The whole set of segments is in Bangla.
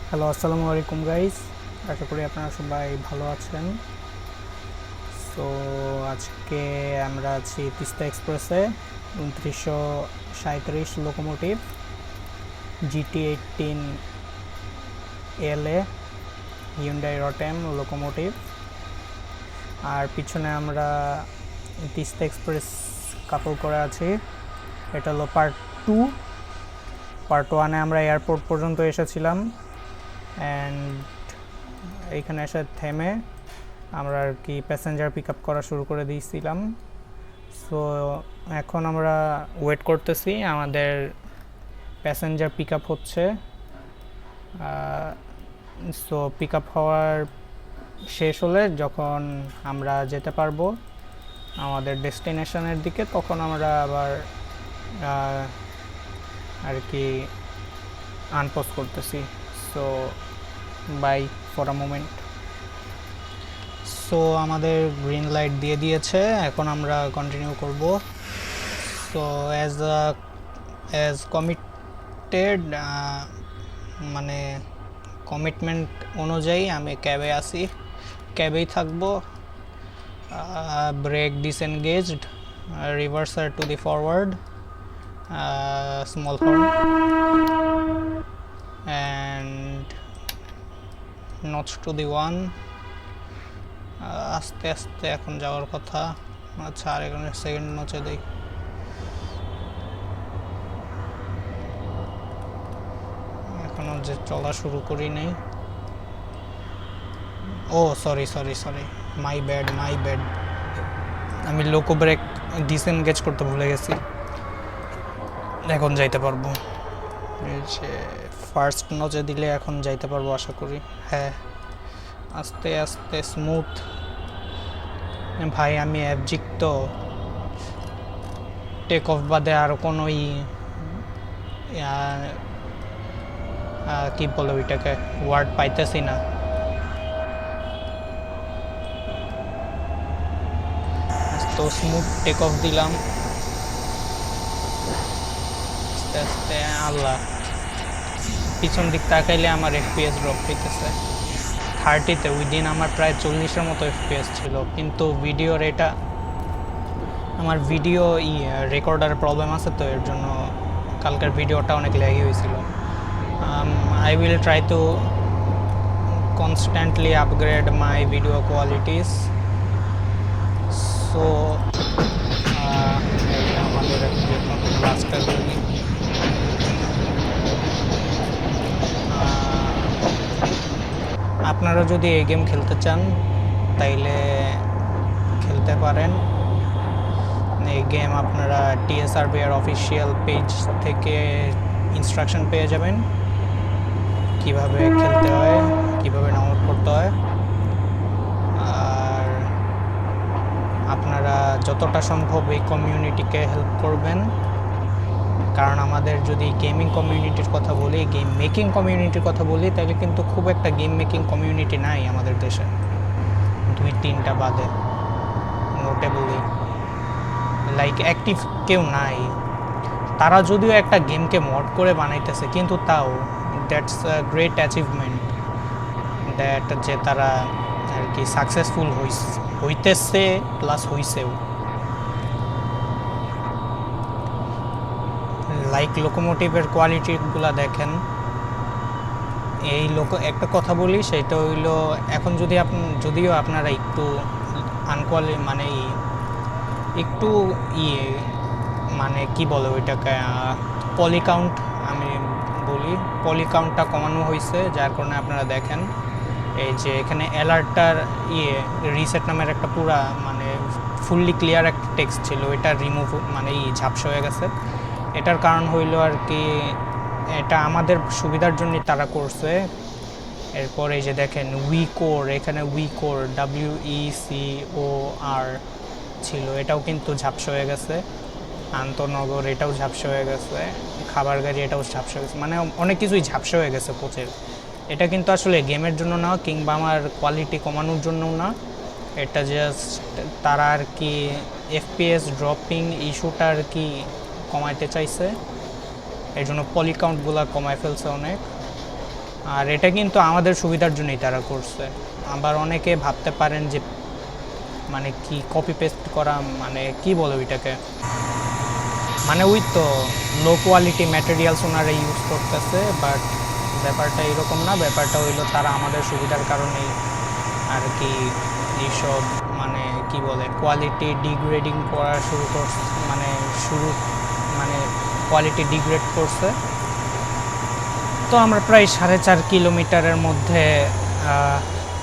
হ্যালো, আসসালামু আলাইকুম গাইস। আশা করি আপনারা সবাই ভালো আছেন। সো আজকে আমরা আছি তিস্তা এক্সপ্রেসে 2937 locomotive GT18 L A Hyundai Rotem locomotive. আর পিছনে আমরা তিস্তা এক্সপ্রেস কাপল করে আছি। এটা হলো পার্ট 2। পার্ট 1-এ আমরা এয়ারপোর্ট পর্যন্ত এসেছিলাম অ্যান্ড এইখানে এসে থেমে আমরা আর কি প্যাসেঞ্জার পিক আপ করা শুরু করে দিয়েছিলাম। সো এখন আমরা ওয়েট করতেছি, আমাদের প্যাসেঞ্জার পিক আপ হচ্ছে। সো পিক আপ হওয়ার শেষ হলে যখন আমরা যেতে পারবো আমাদের ডেস্টিনেশনের দিকে, তখন আমরা আবার আর কি আনপজ করতেছি। So bye for a moment. So আমাদের গ্রিন লাইট দিয়ে দিয়েছে, এখন আমরা কন্টিনিউ করব। সো অ্যাজ কমিটেড, মানে কমিটমেন্ট অনুযায়ী আমি ক্যাবে আসি, ক্যাবেই থাকবো। Brake disengaged, reverser to the forward, small horn and notch to the one. আস্তে আস্তে এখন যাওয়ার কথা। আচ্ছা, আর এখানে সেকেন্ড নচে দিই। এখনো যে চলা শুরু করি নাই। Oh sorry sorry sorry, my bad. আমি লোকো ব্রেক ডিসএনগেজ করতে ভুলে গেছি। এখন যাইতে পারবো। এই যে ফার্স্ট নচে দিলে এখন যাইতে পারবো আশা করি। হ্যাঁ, আস্তে আস্তে স্মুথ। ভাই আমি অ্যাবজিক, তো টেক অফ বাদে আর কোনো কি বলে ওইটাকে ওয়ার্ড পাইতেছি না। তো স্মুথ টেক অফ দিলাম আস্তে আস্তে। আল্লাহ, পিছন দিক তাকাইলে আমার এফপিএস ড্রপ হইতেছে 30-তে। ওই দিন আমার প্রায় 40-এর মতো এফপিএস ছিল, কিন্তু ভিডিওর এটা আমার ভিডিও রেকর্ডার প্রবলেম আছে, তো এর জন্য কালকের ভিডিওটা অনেক ল্যাগি হয়েছিল। I will try to constantly upgrade my video qualities. So আমাদের ক্লাসটা করি। আপনারা যদি এই গেম খেলতে চান তাইলে খেলতে পারেন। এই গেম আপনারা TSRB-এর অফিসিয়াল পেজ থেকে ইনস্ট্রাকশন পেয়ে যাবেন কিভাবে খেলতে হয়, কিভাবে ডাউনলোড করতে হয়। আর আপনারা যতটা সম্ভব এই কমিউনিটিকে হেল্প করবেন, কারণ আমাদের যদি গেমিং কমিউনিটির কথা বলি, গেম মেকিং কমিউনিটির কথা বলি, তাহলে কিন্তু খুব একটা গেম মেকিং কমিউনিটি নাই আমাদের দেশে, 2-3টা বাদে নোটেবলি লাইক অ্যাক্টিভ কেউ নাই। তারা যদিও একটা গেমকে মড করে বানাইতেছে, কিন্তু তাও that's a great achievement that, যে তারা আর কি সাকসেসফুল হইতেছে প্লাস হইছেও। লাইক লোকোমোটিভের কোয়ালিটিগুলো দেখেন। এই একটা কথা বলি, সেটা হইলো এখন যদিও আপনারা একটু মানে একটু মানে কি বলে ওইটাকে পলিকাউন্ট, আমি বলি পলিকাউন্টটা কমানো হয়েছে, যার কারণে আপনারা দেখেন এই যে এখানে অ্যালার্টটার রিসেট নামের একটা পুরা মানে ফুললি ক্লিয়ার একটা টেক্সট ছিল, এটা রিমুভ মানে ঝাপসা হয়ে গেছে। এটার কারণ হইল আর কি, এটা আমাদের সুবিধার জন্যই তারা করছে। এরপর এই যে দেখেন উইকোর, এখানে উইকোর WECOR ছিল, এটাও কিন্তু ঝাপসা হয়ে গেছে। আন্তনগর এটাও ঝাপসা হয়ে গেছে, খাবার গাড়ি এটাও ঝাপসা হয়ে গেছে, মানে অনেক কিছুই ঝাপসা হয়ে গেছে কোচের। এটা কিন্তু আসলে গেমের জন্য না, কিংবা আমার কোয়ালিটি কমানোর জন্যও না, এটা জাস্ট তারা আর কি FPS ড্রপিং ইস্যুটা আর কি কমাইতে চাইছে, এই জন্য পলিকাউন্টগুলো কমায় ফেলছে অনেক। আর এটা কিন্তু আমাদের সুবিধার জন্যই তারা করছে। আবার অনেকে ভাবতে পারেন যে মানে কি কপি পেস্ট করা, মানে কি বলে ওইটাকে, মানে ওই তো লো কোয়ালিটি ম্যাটেরিয়ালস ওনারা ইউজ করতেছে, বাট ব্যাপারটা এরকম না। ব্যাপারটা হইলো তারা আমাদের সুবিধার কারণেই আর কি এইসব মানে কি বলে কোয়ালিটি ডিগ্রেডিং করা শুরু করছে, মানে কোয়ালিটি ডিগ্রেড করছে। তো আমরা প্রায় 4.5 কিলোমিটারের মধ্যে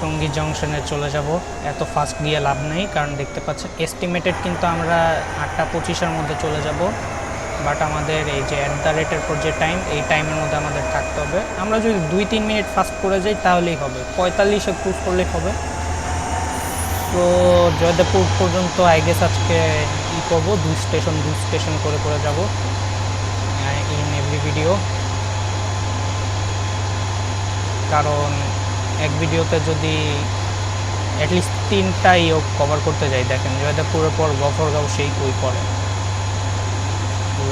টঙ্গী জংশনে চলে যাব। এত ফাস্ট গিয়ে লাভ নেই, কারণ দেখতে পাচ্ছেন এস্টিমেটেড কিন্তু আমরা 8:25-এর মধ্যে চলে যাব, বাট আমাদের এই যে @এর পর যে টাইম, এই টাইমের মধ্যে আমাদের থাকতে হবে। আমরা যদি 2-3 মিনিট ফাস্ট করে যাই তাহলেই হবে, 45-এ ক্রুজ করলেই হবে। তো জয়দেবপুর পর্যন্ত আই গেস আজকে করবো 2 স্টেশন করে করে যাব ইন এভরি ভিডিও, কারণ এক ভিডিওতে যদি অ্যাটলিস্ট 3টাই কভার করতে যাই। দেখেন জয়দেবপুরের পর গফরগাঁও সেই কই পড়ে,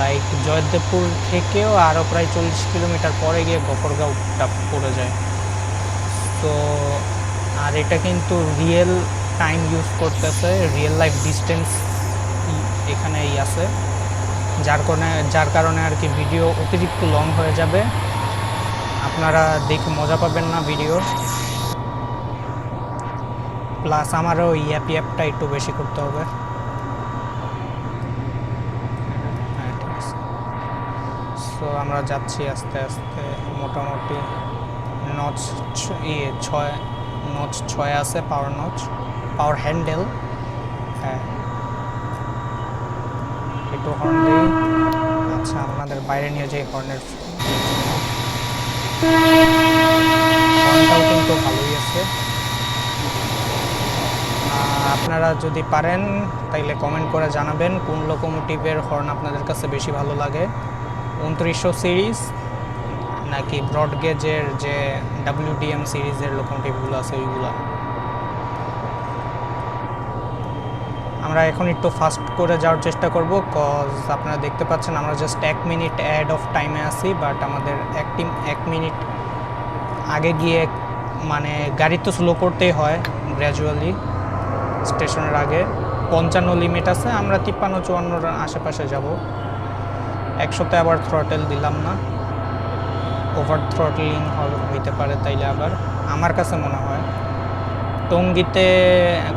লাইক জয়দেবপুর থেকেও আরও প্রায় 40 কিলোমিটার পরে গিয়ে গফরগাঁওটা পড়ে যায়। তো আর এটা কিন্তু রিয়েল টাইম ইউজ করতেছে, রিয়েল লাইফ ডিস্টেন্স এখানেই আছে, যার কারণে আর কি ভিডিও অতিরিক্ত লং হয়ে যাবে, আপনারা দেখে মজা পাবেন না ভিডিও। প্লাস আমারও অ্যাপটা একটু বেশি করতে হবে। হ্যাঁ ঠিক আছে। সো আমরা যাচ্ছি আস্তে আস্তে, মোটামুটি নচ 6 আছে, পাওয়ার হ্যান্ডেল। হ্যাঁ একটু হর্ন দিই। আচ্ছা আপনাদের বাইরে নিয়ে যাই, হর্নটাও কিন্তু ভালোই আছে। আপনারা যদি পারেন তাইলে কমেন্ট করে জানাবেন কোন লোকোমোটিভের হর্ন আপনাদের কাছে বেশি ভালো লাগে, 2900 সিরিজ নাকি ব্রড গেজের যে WDM সিরিজের লোকোমোটিভগুলো আছে ওইগুলো। আমরা এখন একটু ফাস্ট করে যাওয়ার চেষ্টা করব, কজ আপনারা দেখতে পাচ্ছেন আমরা জাস্ট 1 মিনিট অ্যাড অফ টাইমে আছি, বাট আমাদের 1 মিনিট আগে গিয়ে মানে গাড়ি তো স্লো করতেই হয় গ্র্যাজুয়ালি। স্টেশনের আগে 55 লিমিট আছে, আমরা 53-54 আশেপাশে যাব। 100-তে আবার থ্রটেল দিলাম না, ওভার থ্রটলিং হইতে পারে, তাইলে আবার আমার কাছে মনে হয়। টঙ্গীতে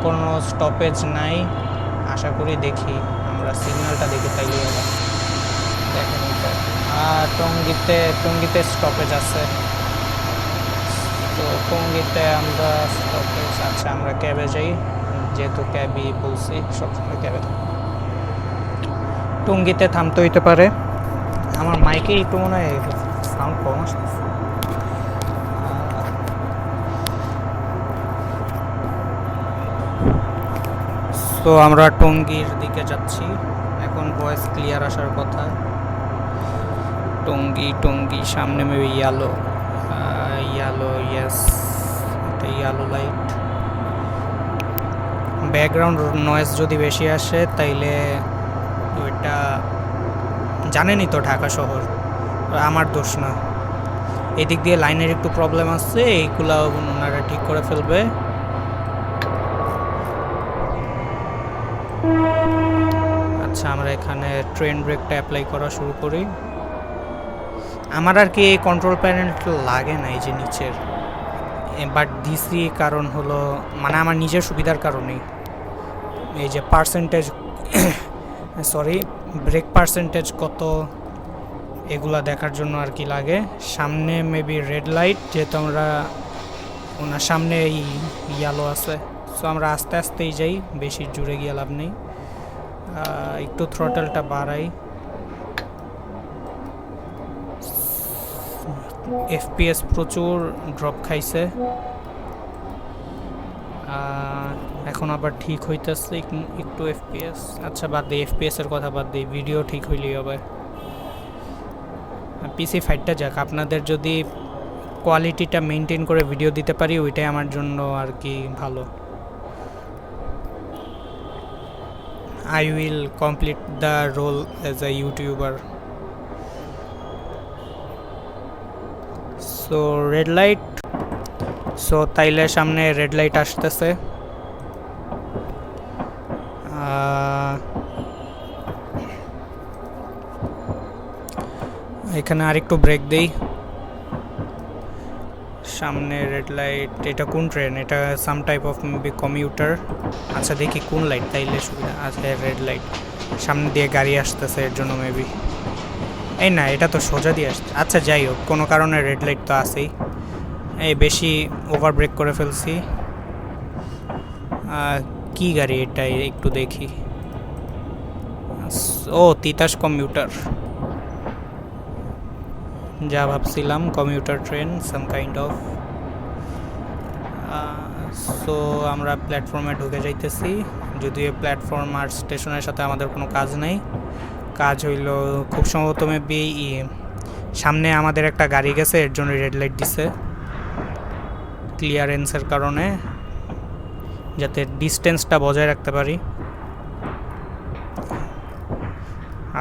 কোনো স্টপেজ নাই আশা করি, দেখি আমরা সিগন্যালটা দেখি তাইলে আবার দেখেন। টঙ্গীতে স্টপেজ আছে, তো টঙ্গীতে আমরা স্টপেজ আছে, আমরা ক্যাবে যাই, যেহেতু ক্যাবই বলছি সবসময় ক্যাবে। টঙ্গীতে থামতে হইতে পারে, আমার মাইকে একটু মনে হয় সাউন্ড কম আসতেছে। তো আমরা টঙ্গীর দিকে যাচ্ছি এখন, ভয়েস ক্লিয়ার আসার কথা। টঙ্গী সামনে মেবি ইয়ালো, ইয়েস এটা ইয়ালো লাইট। ব্যাকগ্রাউন্ড নয়েজ যদি বেশি আসে তাইলে ওইটা জানেনই তো, ঢাকা শহর, আমার দোষ না। এদিক দিয়ে লাইনের একটু প্রবলেম আছে, এইগুলা ওনারা ঠিক করে ফেলবে। আচ্ছা আমরা এখানে ট্রেন ব্রেকটা অ্যাপ্লাই করা শুরু করি। আমার আর কি এই কন্ট্রোল প্যানেলটা লাগে না এই যে নিচের, বাট দিছি কারণ হলো মানে আমার নিজের সুবিধার কারণেই। এই যে পার্সেন্টেজ ব্রেক পার্সেন্টেজ কত এগুলা দেখার জন্য আর কি লাগে। সামনে মেবি রেড লাইট, যেহেতু আমরা ওনার সামনে এই ইয়ালো আছে, সো আমরা আস্তে আস্তেই যাই, বেশি জুড়ে গিয়ে লাভ নেই। একটু থ্রটলটা বাড়াই, FPS প্রচুর ড্রপ খাইছে, এখন আবার ঠিক হইতেছে একটু FPS। আচ্ছা বাদ দিই FPS এর কথা, বাদ দিই, ভিডিও ঠিক হইলেই হবে। পিসি ফাইটটা যাক, আপনাদের যদি কোয়ালিটিটা মেনটেন করে ভিডিও দিতে পারি ওইটাই আমার জন্য আর কি ভালো। I will complete the role as a YouTuber. So red light, so তাইলে সামনে রেড লাইট আসতেছে। এখানে আরেকটু ব্রেক দেই। সামনে রেড লাইট, এটা কোন ট্রেন? এটা সাম টাইপ অফ মেবি কমিউটার। আচ্ছা দেখি কোন লাইট, তাইলে সুবিধা। আচ্ছা রেড লাইট, সামনে দিয়ে গাড়ি আসতেছে এর জন্য মেবি। এই না, এটা তো সোজা দিয়ে আসছে। আচ্ছা যাই হোক, কোনো কারণে রেড লাইট তো আসেই। এই বেশি ওভার ব্রেক করে ফেলছি। কি গাড়ি এটা একটু দেখি। ও তিতাস কমিউটার, যা ভাবছিলাম commuter train some kind of. So আমরা প্ল্যাটফর্মে ঢুকে যাইতেছি, যদিও প্ল্যাটফর্ম আর স্টেশনের সাথে আমাদের কোনো কাজ নেই। কাজ হইল খুব সম্ভবত মেবি সামনে আমাদের একটা গাড়ি গেছে, এর জন্য রেড লাইট দিছে ক্লিয়ারেন্সের কারণে, যাতে ডিস্টেন্সটা বজায় রাখতে পারি।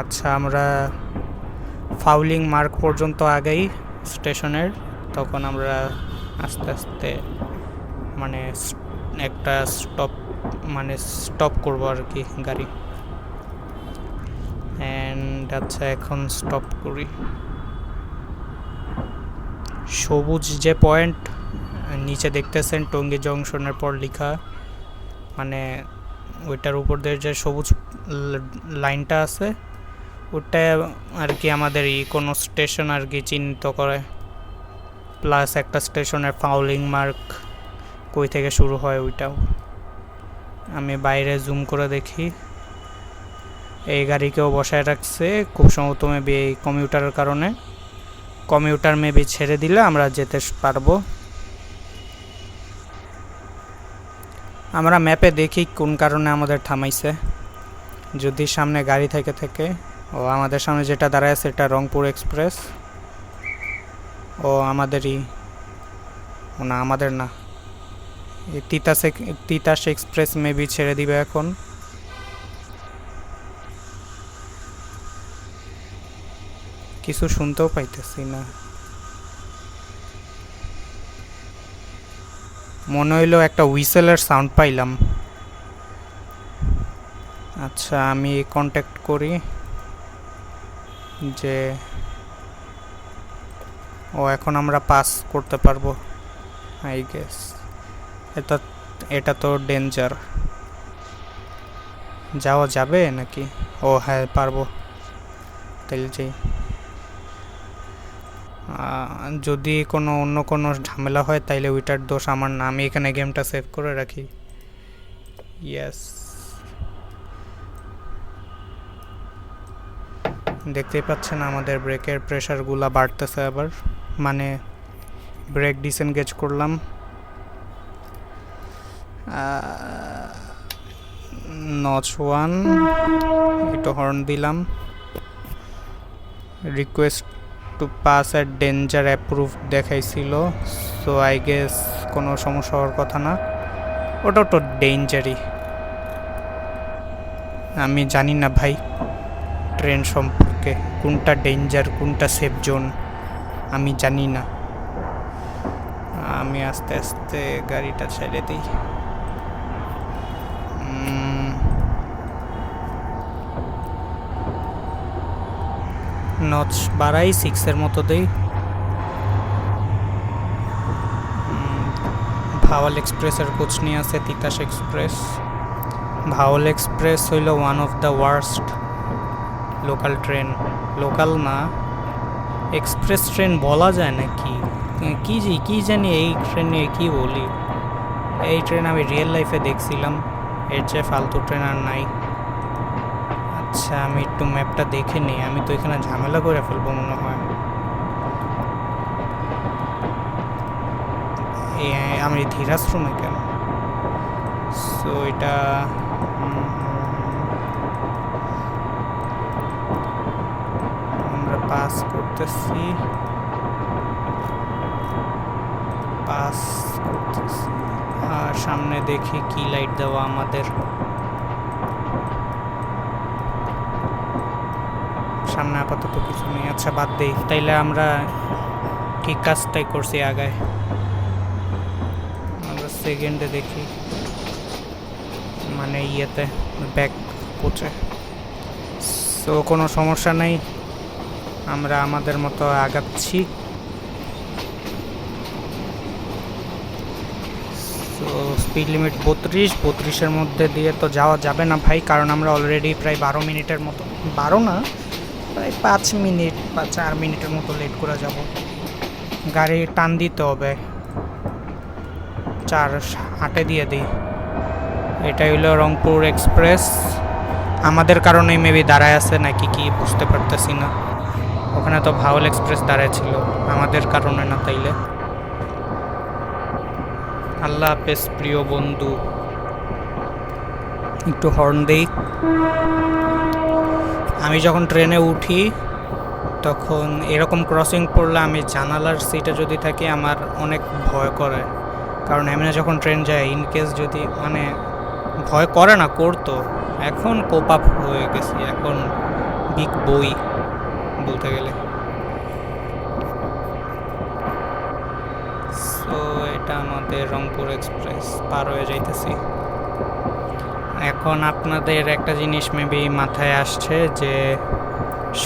আচ্ছা আমরা ফাউলিং মার্ক পর্যন্ত আগেই স্টেশনের, তখন আমরা আস্তে আস্তে মানে একটা স্টপ করবো আর কি গাড়ি। অ্যান্ড আচ্ছা এখন স্টপ করি। সবুজ যে পয়েন্ট নিচে দেখতেছেন টঙ্গী জংশনের পর লেখা, মানে ওইটার উপর দিয়ে যে সবুজ লাইনটা আছে, ওটা আর কি আমাদের কোনো স্টেশন আর কি চিহ্নিত করে, প্লাস একটা স্টেশনের ফাউলিং মার্ক কই থেকে শুরু হয় ওইটাও। আমি বাইরে জুম করে দেখি, এই গাড়িকেও বসায় রাখছে খুব সম্ভবত মেবি এই কমিউটারের কারণে। কমিউটার মেবি ছেড়ে দিলে আমরা যেতে পারবো। আমরা ম্যাপে দেখি কোন কারণে আমাদের থামাইছে। যদি সামনে গাড়ি থেকে ও আমাদের সামনে যেটা দাঁড়ায় আছে এটা রংপুর এক্সপ্রেস। ও আমাদেরই, না আমাদের না, তিতাস এক্সপ্রেস মেবি ছেড়ে দিবে এখন। কিছু শুনতেও পাইতেছি না, মনে হইলো একটা হুইসেলের সাউন্ড পাইলাম। আচ্ছা আমি কন্ট্যাক্ট করি যে ও এখন আমরা পাস করতে পারবো আই গেস। এটা তো ডেঞ্জার, যাওয়া যাবে নাকি? ও হ্যাঁ পারবো, তাহলে যাই। যদি অন্য কোনো ঝামেলা হয় তাইলে ওইটার দোষ আমার না, আমি এখানে গেমটা সেভ করে রাখি। ইয়েস, দেখতেই পাচ্ছেন আমাদের ব্রেকের প্রেশারগুলো বাড়তেছে আবার, মানে ব্রেক ডিসেনগেজ করলাম, নচ 1 একটু হর্ন দিলাম, request to pass at danger approve দেখাইছিল। সো আই গেস কোনো সমস্যা হওয়ার কথা না, ওটা তো ডেঞ্জারই। আমি জানি না ভাই ট্রেন সম্পর্কে, কোনটা ডেঞ্জার কোনটা সেফ জোন আমি জানি না। আমি আস্তে আস্তে গাড়িটা ছেড়ে দিই। নচ বাড়াই 6-এর মতো দেই। ভাওয়াল এক্সপ্রেসের কোচ নিয়ে আছে তিতাস এক্সপ্রেস। ভাওয়াল এক্সপ্রেস হইল one of the worst local train, local না এক্সপ্রেস ট্রেন বলা যায় না, কি জানি এই ট্রেনে কি বলি। এই ট্রেন আমি রিয়েল লাইফে দেখছিলাম, এর চেয়ে ফালতু ট্রেন আর নাই। আচ্ছা আমি একটু ম্যাপটা দেখে নিই, আমি তো এখানে ঝামেলা করে ফেলবো মনে হয়। আমি ধীরাশ্রমে কেন? সো এটা আমরা পাস করতেছি, আর সামনে দেখি কি লাইট দেওয়া আমাদের। সামনে আপাতত কিছু নেই, আচ্ছা বাদ দেই। তাইলে আমরা ঠিক কাজটাই করছি আগায়। আমরা সেকেন্ডে দেখি মানে ইয়েতে ব্যাক কোচে। সো কোনো সমস্যা নেই, আমরা আমাদের মতো আগাচ্ছি। তো স্পিড লিমিট 32-32-এর মধ্যে দিয়ে তো যাওয়া যাবে না ভাই, কারণ আমরা অলরেডি প্রায় 12 মিনিটের মতো, 12 না প্রায় 5 মিনিট বা 4 মিনিটের মতো লেট করে যাব। গাড়ি টান দিতে হবে, 4:08 দিয়ে দিই। এটা হইলো রংপুর এক্সপ্রেস। আমাদের কারণেই মেবি দাঁড়ায় আছে নাকি কি বুঝতে পারতেছি না। ওখানে তো ভাওল এক্সপ্রেস দাঁড়ায় ছিল, আমাদের কারণে না তাইলে। আল্লাহ হাফেজ প্রিয় বন্ধু। একটু হর্ন দেই। আমি যখন ট্রেনে উঠি তখন এরকম ক্রসিং পড়লে আমি জানালার সিটে যদি থাকি আমার অনেক ভয় করে, কারণ এমনি যখন ট্রেন যায় ইনকেস যদি মানে ভয় করে না, করতো। এখন কোপ আপ হয়ে গেছি, এখন বিগ বই বলতে গেলে। সো এটা আমাদের রংপুর এক্সপ্রেস পার হয়ে যাইতেছি। এখন আপনাদের একটা জিনিস মেবি মাথায় আসছে যে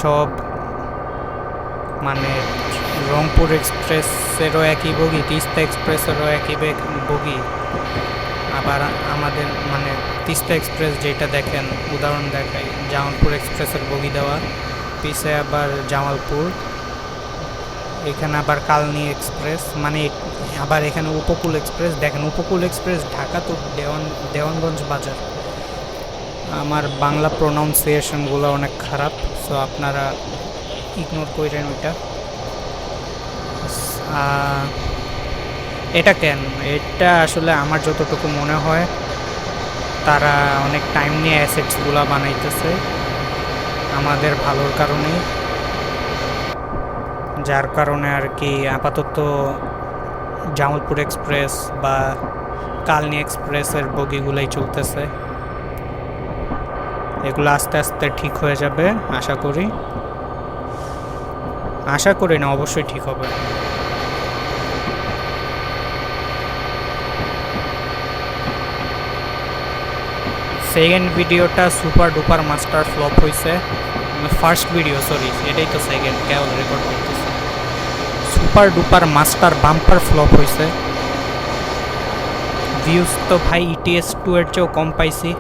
সব মানে রংপুর এক্সপ্রেসেরও একই বগি, তিস্তা এক্সপ্রেসেরও একই বগি, আবার আমাদের মানে তিস্তা এক্সপ্রেস যেটা দেখেন উদাহরণ দেখাই, জামালপুর এক্সপ্রেসের বগি দেওয়া, পিছে আবার জামালপুর, এখানে আবার কালনী এক্সপ্রেস, মানে আবার এখানে উপকূল এক্সপ্রেস। দেখেন উপকূল এক্সপ্রেস ঢাকা তো দেওয়ানগঞ্জ বাজার। আমার বাংলা প্রোনাউন্সিয়েশনগুলো অনেক খারাপ, সো আপনারা ইগনোর করেন ওইটা। এটা কেন, এটা আসলে আমার যতটুকু মনে হয় তারা অনেক টাইম নিয়ে অ্যাসেটসগুলো বানাইতেছে আমাদের ভালোর কারণেই, যার কারণে আর কি আপাতত জামালপুর এক্সপ্রেস বা কালনী এক্সপ্রেসের বগিগুলোই চলতেছে। এগুলো আস্তে আস্তে ঠিক হয়ে যাবে আশা করি। আশা করি না, অবশ্যই ঠিক হবে। সেকেন্ড ভিডিওটা সুপার ডুপার মাস্টার ফ্লপ হয়েছে। ফার্স্ট ভিডিও সরি, এটাই তো সেকেন্ড, কেবল রেকর্ড করতেছে। Super duper master bumper flop হয়েছে। ভিউজ তো ভাই ইটিএস 2 এর চেয়েও কম পাইছি।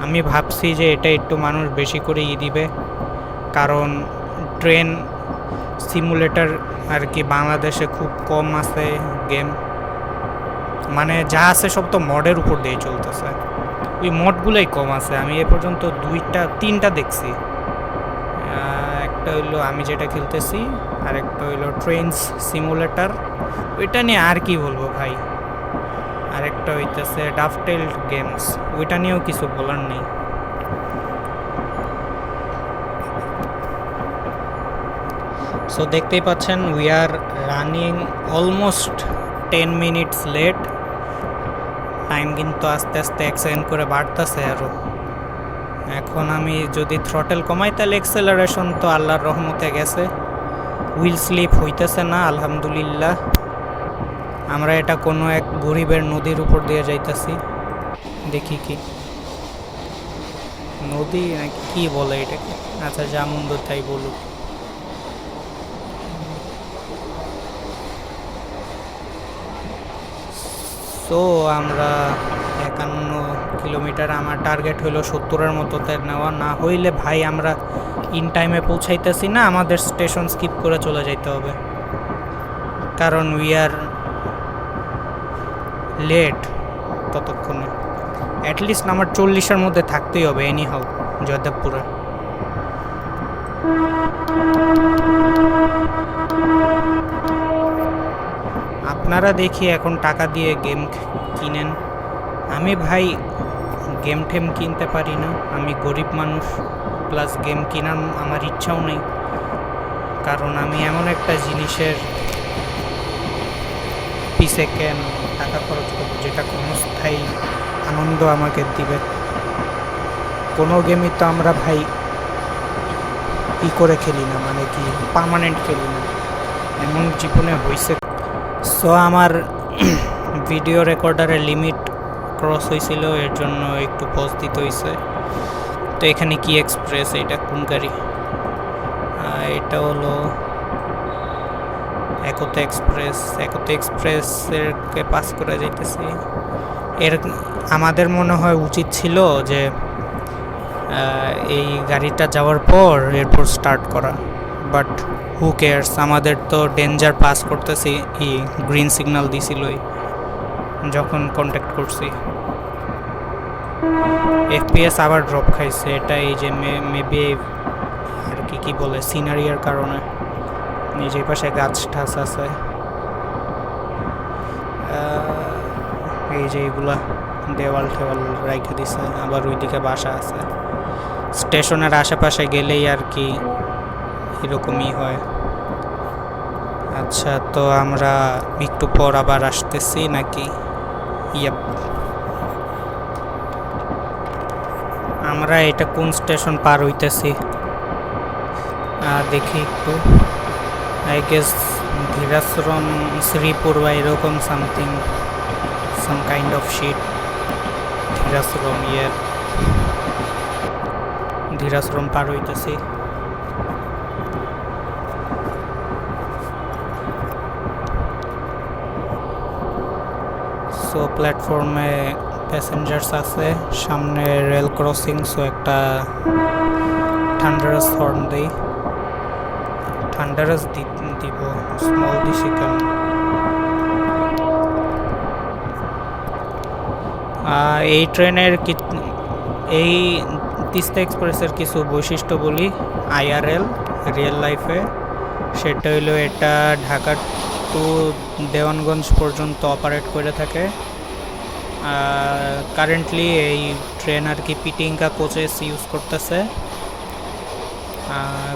আমি ভাবছি যে এটা একটু মানুষ বেশি করে দিবে, কারণ ট্রেন সিমুলেটর আর কি বাংলাদেশে খুব কম আছে গেম, মানে যা আছে সব তো মডের উপর দিয়ে চলতেছে, ওই মডগুলোই কম আছে। আমি এ পর্যন্ত 2-3টা দেখছি। একটা হইলো আমি যেটা খেলতেছি, আর একটা হইলো ট্রেনস সিমুলেটর, ওইটা নিয়ে আর কি বলবো ভাই। আরেকটা হইতেছে ডাফটেল গেমস, ওইটা নিয়েও কিছু বলার নেই। সো দেখতেই পাচ্ছেন we are running almost 10 minutes late. Time কিন্তু আস্তে আস্তে 1 সেকেন্ড করে বাড়তেছে আরও। এখন আমি যদি থ্রটেল কমাই তাহলে এক্সেলারেশন তো আল্লাহর রহমতে গেছে, হুইল স্লিপ হইতেছে না আলহামদুলিল্লাহ। আমরা এটা কোনো এক গরিবের নদীর উপর দিয়ে যাইতেছি, দেখি কি নদী নাকি কি বলে এটাকে, আচ্ছা যা মন্দ তাই বলুক। সো আমরা 51 কিলোমিটার, আমার টার্গেট হইলো 70-এর মতোতে নেওয়া, না হইলে ভাই আমরা ইন টাইমে পৌঁছাইতেছি না, আমাদের স্টেশন স্কিপ করে চলে যাইতে হবে, কারণ উই আর লেট ততক্ষণে। অ্যাটলিস্ট আমার 40-এর মধ্যে থাকতেই হবে এনি হাউ জয়দেবপুরে। আপনারা দেখি এখন টাকা দিয়ে গেম কিনেন, আমি ভাই গেম টেম কিনতে পারি না, আমি গরিব মানুষ, প্লাস গেম কেনার আমার ইচ্ছাও নেই, কারণ আমি এমন একটা জিনিসের পিছে কেন টাকা খরচ করব যেটা ক্ষণস্থায়ী আনন্দ আমাকে দিবে। কোনো গেমই তো আমরা ভাই ই করে খেলি না, মানে কি পার্মানেন্ট খেলি না। এমন জীবনে হয়েছে। সো আমার ভিডিও রেকর্ডারের লিমিট ক্রস হয়েছিল, এর জন্য একটু পজ দিতে হয়েছে। তো এখানে কি এক্সপ্রেস, এটা কোন গাড়ি? এটা হলো একতা এক্সপ্রেস। একতা এক্সপ্রেসেরকে পাস করে যাইতেছি। এর আমাদের মনে হয় উচিত ছিল যে এই গাড়িটা যাওয়ার পর এরপর স্টার্ট করা, বাট হু কেয়ার্স, আমাদের তো ডেঞ্জার পাস করতেছি, গ্রিন সিগন্যাল দিছিলই যখন কন্ট্যাক্ট করছি। এফপিএস আবার ড্রপ খাইছে, এটা এই যে মেবি আর কি বলে সিনারিয়ার কারণে। নিজের পাশে গাছ ঠাস আছে, এই যে এগুলা দেওয়াল টেওয়াল রাইখে দিছে, আবার ওইদিকে বাসা আছে। স্টেশনের আশেপাশে গেলেই আর কি এরকমই হয়। আচ্ছা, তো আমরা একটু পর আবার আসতেছি নাকি? ইয়াপ, আমরা এটা কোন স্টেশন পার হইতেছি দেখি একটু। আই গেস ধীরাশ্রম, শ্রীপুর বা এরকম something, some kind of shit. Dhirashram, ইয়ে ধীরাশ্রম পার হইতেছি। সো প্ল্যাটফর্মে প্যাসেঞ্জার্স আছে, সামনে রেল ক্রসিং। সো একটা থান্ডারাস হর্ন দিই, থান্ডারাস দিব, স্মল দিছি কেন? এই ট্রেনের এই তিস্তা এক্সপ্রেসের কিছু বৈশিষ্ট্য বলি আইআরএল রিয়েল লাইফে। সেটা হইলো এটা ঢাকা টু দেওয়ানগঞ্জ পর্যন্ত অপারেট করে থাকে। কারেন্টলি এই ট্রেন আর কি পিটিঙ্কা কোচেস ইউজ করতেছে।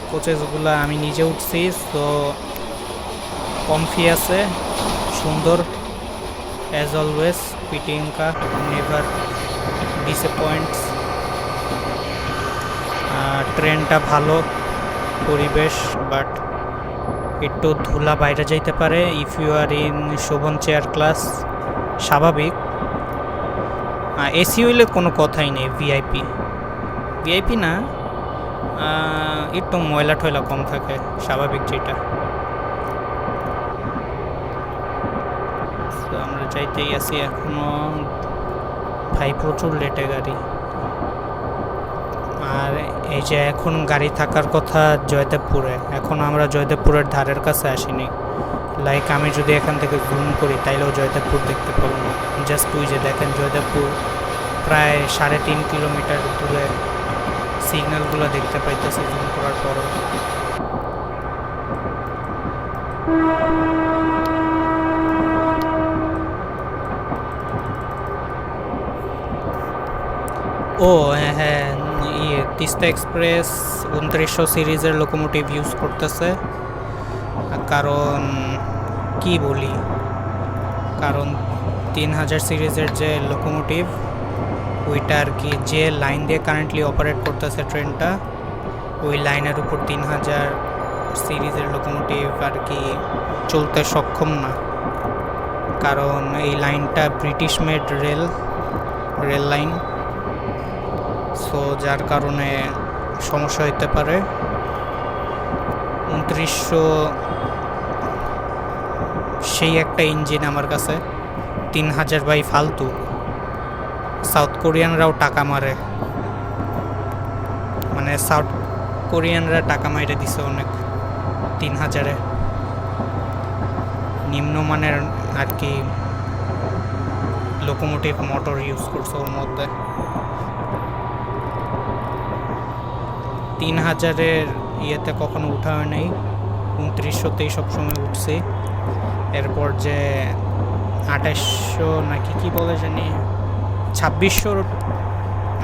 কোচেসগুলো আমি নিজে উঠছি, সো কমফি আছে, সুন্দর অ্যাজ অলওয়েজ। পিটিঙ্কা নেভার ডিসঅ্যাপয়েন্টস। ট্রেনটা ভালো, পরিবেশ, বাট একটু ধুলা বাইরে যাইতে পারে if you are in Shovan chair class, স্বাভাবিক। এসি হইলে কোনো কথাই নেই, ভিআইপি ভিআইপি না, একটু ময়লা টয়লা কম থাকে, স্বাভাবিক যেটা। আমরা যাইতেই আছি এখনো, ভাই প্রচুর লেটে গাড়ি। আর এই যে এখন গাড়ি থাকার কথা জয়দেবপুরে, এখন আমরা জয়দেবপুরের ধারের কাছে আসিনি। লাইক আমি যদি এখান থেকে জুম করি তাইলেও জয়দেবপুর দেখতে পাবো না। জাস্ট তুই যে দেখেন জয়দেবপুর প্রায় 3.5 কিলোমিটার দূরে, সিগন্যালগুলো দেখতে পাইতেছি জুম করার পরও। ও হ্যাঁ, তিস্তা এক্সপ্রেস 2900 সিরিজের লোকোমোটিভ ইউজ করতেছে। কারণ কি বলি, কারণ 3000 সিরিজের যে লোকোমোটিভ ওইটা আর কি যে লাইন দিয়ে কারেন্টলি অপারেট করতেছে ট্রেনটা, ওই লাইনের উপর 3000 সিরিজের লোকোমোটিভ আর কি চলতে সক্ষম না। কারণ এই লাইনটা British made rail line, so যার কারণে সমস্যা হতে পারে। 2900 সেই একটা ইঞ্জিন আমার কাছে, 3000 বাই ফালতু। সাউথ কোরিয়ানরাও টাকা মারে, মানে সাউথ কোরিয়ানরা টাকা মাইরে দিছে অনেক 3000-এ। নিম্নমানের আর কি লোকোমোটিভ মোটর ইউজ করছে ওর মধ্যে। 3000-এর ইয়েতে কখনো উঠা হয় নাই, 2900-তেই সবসময় উঠছি। এরপর যে 2800 নাকি কি বলে জানি, 2600,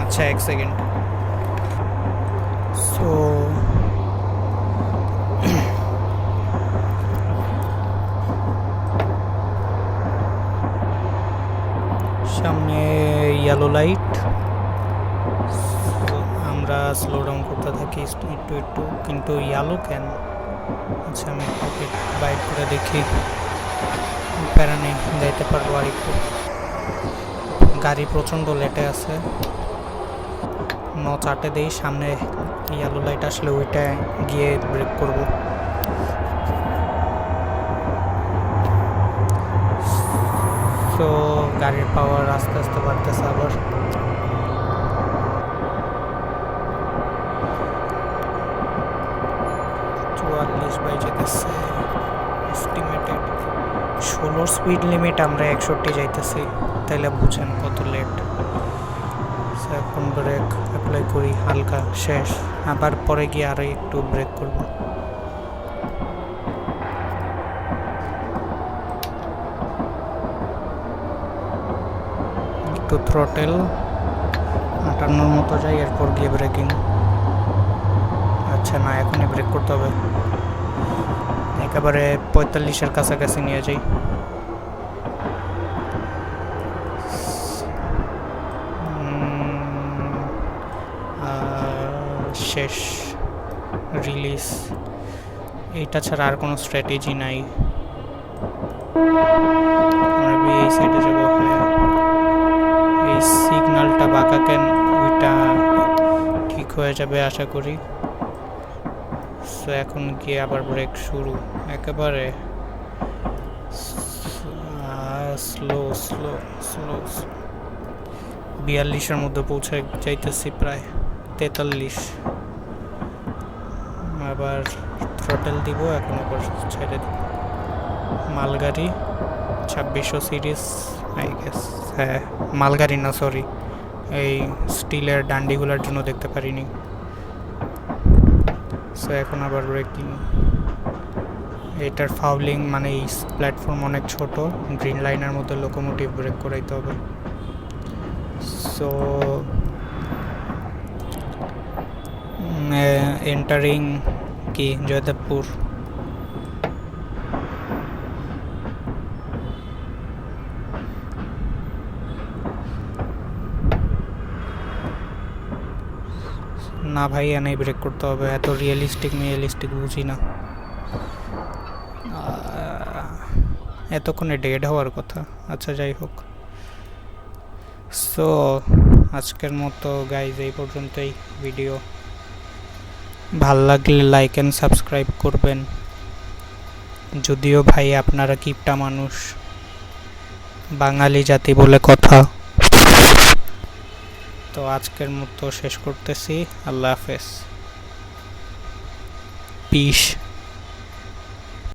আচ্ছা এক সেকেন্ড। সো সামনে ইয়েলো লাইট, আমরা স্লো ডাউন করতে থাকি একটু একটু, কিন্তু ইয়েলো কেন? আচ্ছা আমি পকেট বাইর করে দেখি, প্যারা নেই, যাইতে পারবো আর একটু। গাড়ি প্রচণ্ড লেটে আছে, চাটে দেই, সামনে ইয়েলো লাইট আসলে ওইটা গিয়ে ব্রেক করব। তো গাড়ির পাওয়ার আস্তে আস্তে বাড়তেছে আবার। যেতেছে এস্টিমেটেড 16 স্পিড লিমিট, আমরা 61 যাইতেছি, তাইলে বুঝেন কত লেট। এখন ব্রেক অ্যাপ্লাই করি, হালকা শেষ, আবার পরে গিয়ে আরো একটু ব্রেক করব। একটু থ্রটেল 58 মতো যাই, এরপর গিয়ে ব্রেকিং। আচ্ছা না, এখনই ব্রেক করতে হবে, একেবারে 45-এর কাছাকাছি নিয়ে যাই। শেষ, রিলিজ। এইটা ছাড়া আর কোনো স্ট্র্যাটেজি নাই। আমরা এই সাইডে যাবো। হ্যাঁ, এই সিগন্যালটা বাঁকা কেন, ওইটা ঠিক হয়ে যাবে আশা করি। সো এখন গিয়ে আবার ব্রেক শুরু, একেবারে স্লো স্লো স্লো। 42-এর মধ্যে পৌঁছে যাইতেছি, প্রায় 43। আবার থ্রটেল দিব, এখন আবার ছেড়ে দিব। মালগাড়ি 2600 সিরিজ আই গেস, হ্যাঁ মালগাড়ি না, সরি, এই স্টিলের ডান্ডিগুলোর জন্য দেখতে পারিনি। সো এখন আবার ব্রেকিং। এটার ফাউলিং মানে এই প্ল্যাটফর্ম অনেক ছোট, গ্রিন লাইনের মধ্যে লোকোমোটিভ ব্রেক করাইতে হবে। সো এন্টারিং কি জয়দেবপুর। না ভাই, এনেই ব্রেক করতে হবে, এত রিয়েলিস্টিক বুঝি না। এতক্ষণে ডেড হওয়ার কথা। আচ্ছা যাই হোক। সো আজকের মতো গাইজ এই পর্যন্তই ভিডিও। ভাল লাগলে লাইক অ্যান্ড সাবস্ক্রাইব করবেন। যদিও ভাই আপনারা কিপটা মানুষ, বাঙালি জাতি বলে কথা। তো আজকের মতো শেষ করতেছি, আল্লাহ হাফেজ, পিস।